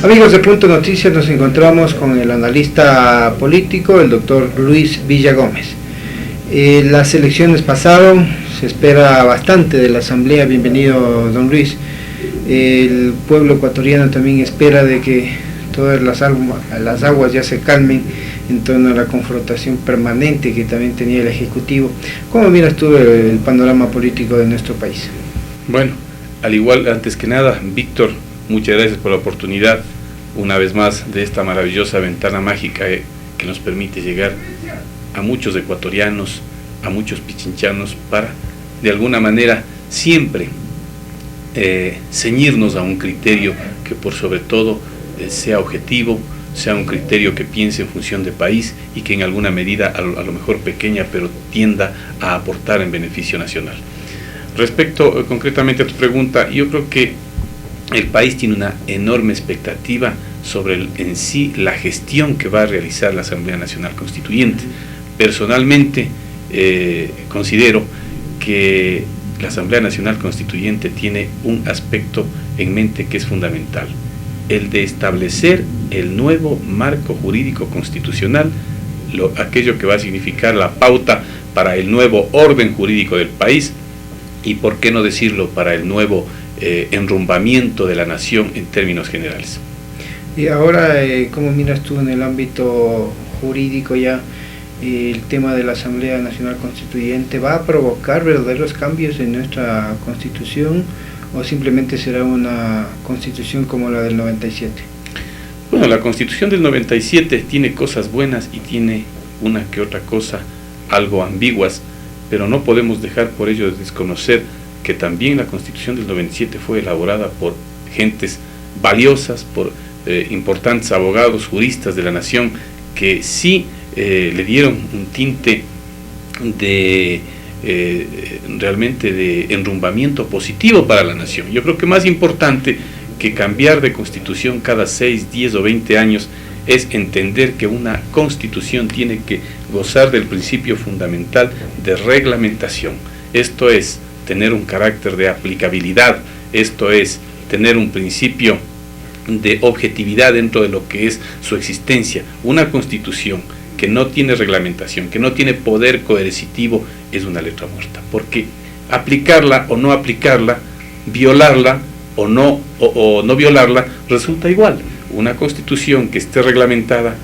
Amigos de Punto Noticias, nos encontramos con el analista político, el doctor Luis Villagómez. Las elecciones pasaron, se espera bastante de la Asamblea. Bienvenido, don Luis. El pueblo ecuatoriano también espera de que todas las aguas ya se calmen en torno a la confrontación permanente que también tenía el Ejecutivo. ¿Cómo miras tú el panorama político de nuestro país? Bueno, al igual, antes que nada, Víctor, muchas gracias por la oportunidad, una vez más, de esta maravillosa ventana mágica que nos permite llegar a muchos ecuatorianos, a muchos pichinchanos, para, de alguna manera, siempre ceñirnos a un criterio que por sobre todo sea objetivo, sea un criterio que piense en función de país y que en alguna medida, a lo mejor pequeña, pero tienda a aportar en beneficio nacional. Respecto concretamente a tu pregunta, yo creo que el país tiene una enorme expectativa sobre en sí la gestión que va a realizar la Asamblea Nacional Constituyente. Personalmente considero que la Asamblea Nacional Constituyente tiene un aspecto en mente que es fundamental: el de establecer el nuevo marco jurídico constitucional, aquello que va a significar la pauta para el nuevo orden jurídico del país y, por qué no decirlo, para el nuevo enrumbamiento de la nación en términos generales. Y ahora, ¿cómo miras tú en el ámbito jurídico ya el tema de la Asamblea Nacional Constituyente? ¿Va a provocar verdaderos cambios en nuestra Constitución o simplemente será una Constitución como la del 97? Bueno, la Constitución del 97 tiene cosas buenas y tiene una que otra cosa algo ambiguas, pero no podemos dejar por ello de desconocer que también la Constitución del 97 fue elaborada por gentes valiosas, por importantes abogados, juristas de la nación, que sí le dieron un tinte de realmente de enrumbamiento positivo para la nación. Yo creo que más importante que cambiar de constitución cada 6, 10 o 20 años es entender que una constitución tiene que gozar del principio fundamental de reglamentación. Esto es tener un carácter de aplicabilidad, esto es tener un principio de objetividad dentro de lo que es su existencia. Una constitución que no tiene reglamentación, que no tiene poder coercitivo, es una letra muerta, porque aplicarla o no aplicarla, violarla o no violarla, resulta igual. Una constitución que esté reglamentada,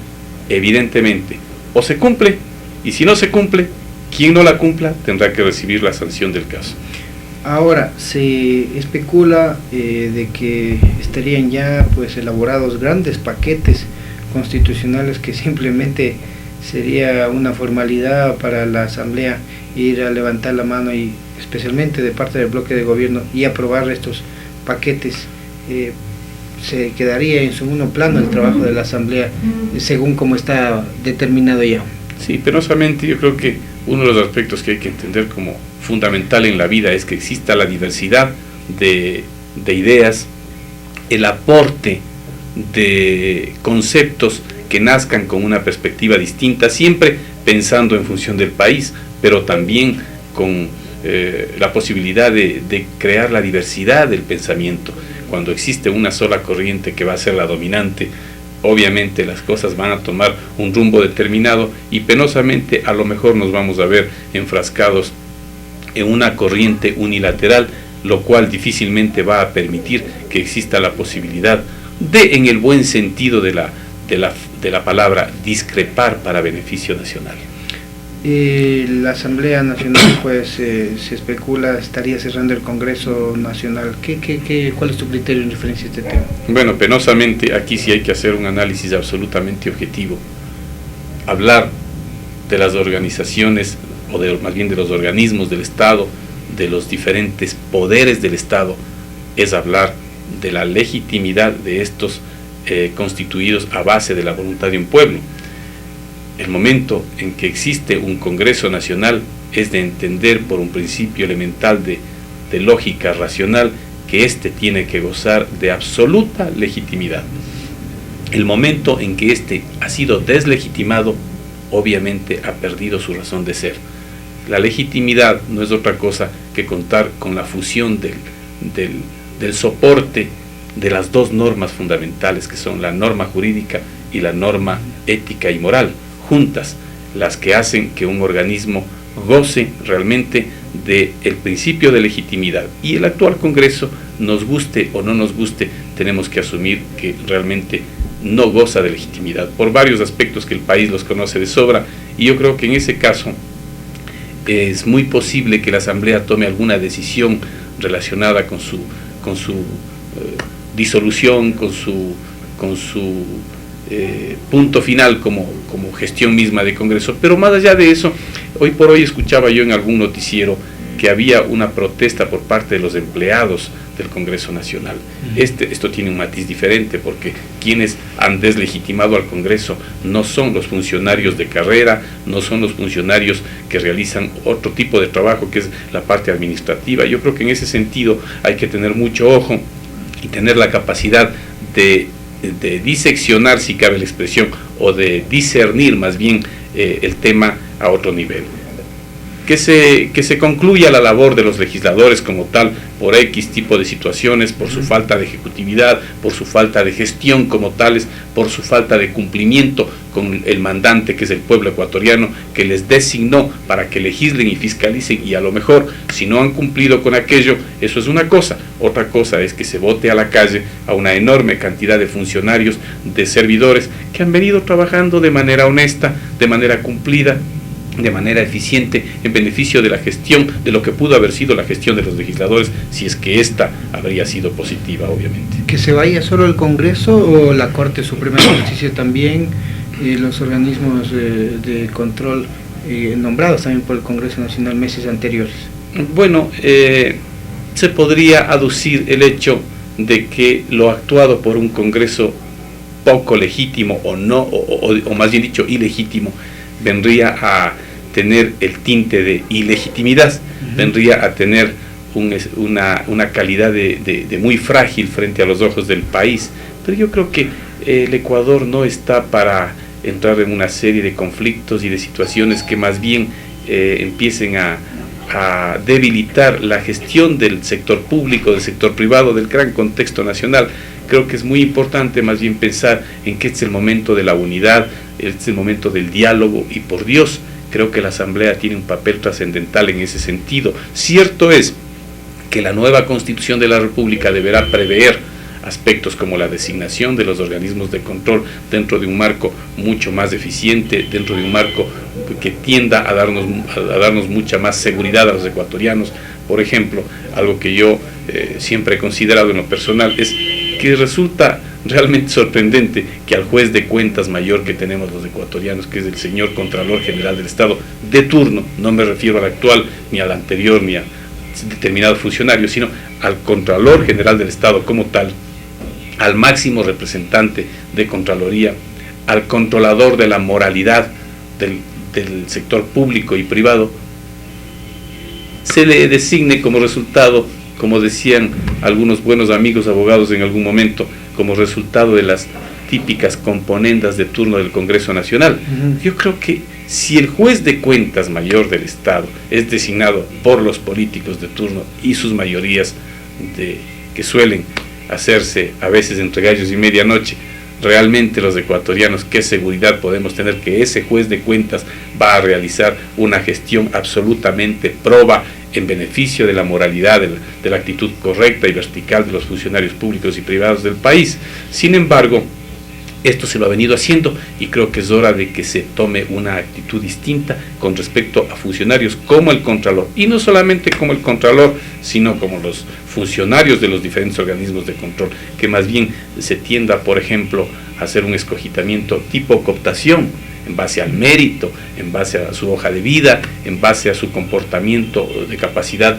evidentemente, o se cumple, y si no se cumple, quien no la cumpla tendrá que recibir la sanción del caso. Ahora, se especula de que estarían ya pues elaborados grandes paquetes constitucionales que simplemente sería una formalidad para la Asamblea ir a levantar la mano, y especialmente de parte del bloque de gobierno, y aprobar estos paquetes. Se quedaría en segundo plano el trabajo de la Asamblea según como está determinado ya. Sí, penosamente yo creo que uno de los aspectos que hay que entender como fundamental en la vida es que exista la diversidad de ideas, el aporte de conceptos que nazcan con una perspectiva distinta, siempre pensando en función del país, pero también con la posibilidad de crear la diversidad del pensamiento. Cuando existe una sola corriente que va a ser la dominante, obviamente las cosas van a tomar un rumbo determinado y penosamente a lo mejor nos vamos a ver enfrascados en una corriente unilateral, lo cual difícilmente va a permitir que exista la posibilidad de, en el buen sentido de la palabra, discrepar para beneficio nacional. La Asamblea Nacional, pues se especula, estaría cerrando el Congreso Nacional. ¿Cuál es tu criterio en referencia a este tema? Bueno, penosamente aquí sí hay que hacer un análisis absolutamente objetivo. Hablar de las organizaciones, o más bien de los organismos del Estado, de los diferentes poderes del Estado, es hablar de la legitimidad de estos constituidos a base de la voluntad de un pueblo. El momento en que existe un Congreso Nacional es de entender por un principio elemental de lógica racional que éste tiene que gozar de absoluta legitimidad. El momento en que éste ha sido deslegitimado, obviamente ha perdido su razón de ser. La legitimidad no es otra cosa que contar con la fusión del soporte de las dos normas fundamentales, que son la norma jurídica y la norma ética y moral, juntas, las que hacen que un organismo goce realmente del principio de legitimidad. Y el actual Congreso, nos guste o no nos guste, tenemos que asumir que realmente no goza de legitimidad por varios aspectos que el país los conoce de sobra, y yo creo que en ese caso es muy posible que la Asamblea tome alguna decisión relacionada con su disolución, con su punto final como gestión misma de Congreso. Pero más allá de eso, hoy por hoy escuchaba yo en algún noticiero que había una protesta por parte de los empleados del Congreso Nacional. Esto tiene un matiz diferente, porque quienes han deslegitimado al Congreso no son los funcionarios de carrera, no son los funcionarios que realizan otro tipo de trabajo, que es la parte administrativa. Yo creo que en ese sentido hay que tener mucho ojo y tener la capacidad de diseccionar, si cabe la expresión, o de discernir más bien el tema a otro nivel. Que se concluya la labor de los legisladores como tal por X tipo de situaciones, por su falta de ejecutividad, por su falta de gestión como tales, por su falta de cumplimiento con el mandante, que es el pueblo ecuatoriano, que les designó para que legislen y fiscalicen, y a lo mejor si no han cumplido con aquello, eso es una cosa. Otra cosa es que se bote a la calle a una enorme cantidad de funcionarios, de servidores que han venido trabajando de manera honesta, de manera cumplida, de manera eficiente, en beneficio de la gestión, de lo que pudo haber sido la gestión de los legisladores, si es que esta habría sido positiva, obviamente. ¿Que se vaya solo el Congreso o la Corte Suprema de Justicia también, los organismos de control nombrados también por el Congreso Nacional meses anteriores? Bueno, se podría aducir el hecho de que lo actuado por un Congreso poco legítimo o más bien dicho ilegítimo, vendría a tener el tinte de ilegitimidad, vendría a tener una calidad de muy frágil frente a los ojos del país. Pero yo creo que el Ecuador no está para entrar en una serie de conflictos y de situaciones que más bien empiecen a debilitar la gestión del sector público, del sector privado, del gran contexto nacional. Creo que es muy importante más bien pensar en que este es el momento de la unidad, este es el momento del diálogo, y por Dios, creo que la Asamblea tiene un papel trascendental en ese sentido. Cierto es que la nueva Constitución de la República deberá prever aspectos como la designación de los organismos de control dentro de un marco mucho más eficiente, dentro de un marco que tienda a darnos mucha más seguridad a los ecuatorianos. Por ejemplo, algo que yo siempre he considerado en lo personal es que resulta realmente sorprendente que al juez de cuentas mayor que tenemos los ecuatorianos, que es el señor Contralor General del Estado de turno, no me refiero al actual, ni al anterior, ni a determinado funcionario, sino al Contralor General del Estado como tal, al máximo representante de Contraloría, al controlador de la moralidad del sector público y privado, se le designe como resultado, como decían algunos buenos amigos abogados en algún momento, como resultado de las típicas componendas de turno del Congreso Nacional. Yo creo que si el juez de cuentas mayor del Estado es designado por los políticos de turno y sus mayorías que suelen hacerse a veces entre gallos y medianoche, realmente los ecuatorianos, ¿qué seguridad podemos tener que ese juez de cuentas va a realizar una gestión absolutamente proba en beneficio de la moralidad, de la actitud correcta y vertical de los funcionarios públicos y privados del país? Sin embargo, esto se lo ha venido haciendo, y creo que es hora de que se tome una actitud distinta con respecto a funcionarios como el Contralor, y no solamente como el Contralor, sino como los funcionarios de los diferentes organismos de control, que más bien se tienda, por ejemplo, a hacer un escogitamiento tipo cooptación, en base al mérito, en base a su hoja de vida, en base a su comportamiento de capacidad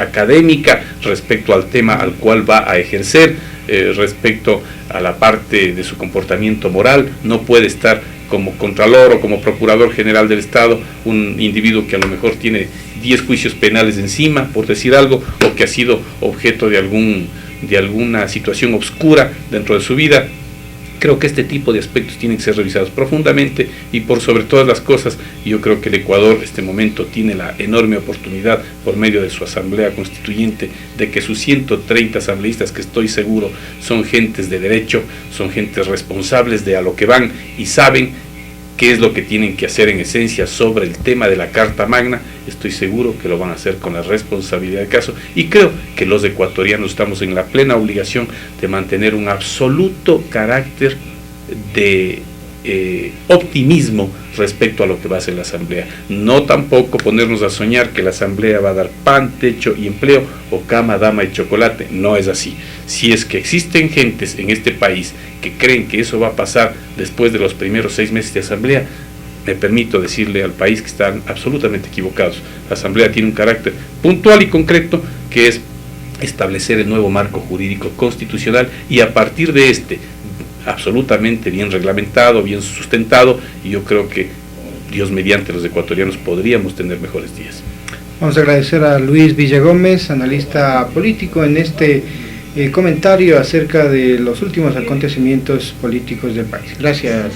académica respecto al tema al cual va a ejercer, respecto a la parte de su comportamiento moral. No puede estar como Contralor o como Procurador General del Estado un individuo que a lo mejor tiene 10 juicios penales encima, por decir algo, o que ha sido objeto de alguna situación oscura dentro de su vida. Creo que este tipo de aspectos tienen que ser revisados profundamente y por sobre todas las cosas, yo creo que el Ecuador en este momento tiene la enorme oportunidad por medio de su asamblea constituyente de que sus 130 asambleístas, que estoy seguro son gentes de derecho, son gentes responsables de a lo que van y saben qué es lo que tienen que hacer en esencia sobre el tema de la Carta Magna. Estoy seguro que lo van a hacer con la responsabilidad del caso y creo que los ecuatorianos estamos en la plena obligación de mantener un absoluto carácter de optimismo respecto a lo que va a hacer la Asamblea. No tampoco ponernos a soñar que la Asamblea va a dar pan, techo y empleo o cama, dama y chocolate. No es así. Si es que existen gentes en este país que creen que eso va a pasar después de los primeros 6 meses de Asamblea, me permito decirle al país que están absolutamente equivocados. La Asamblea tiene un carácter puntual y concreto, que es establecer el nuevo marco jurídico constitucional y a partir de este, absolutamente bien reglamentado, bien sustentado, y yo creo que Dios mediante los ecuatorianos podríamos tener mejores días. Vamos a agradecer a Luis Villagómez, analista político, en este comentario acerca de los últimos acontecimientos políticos del país. Gracias.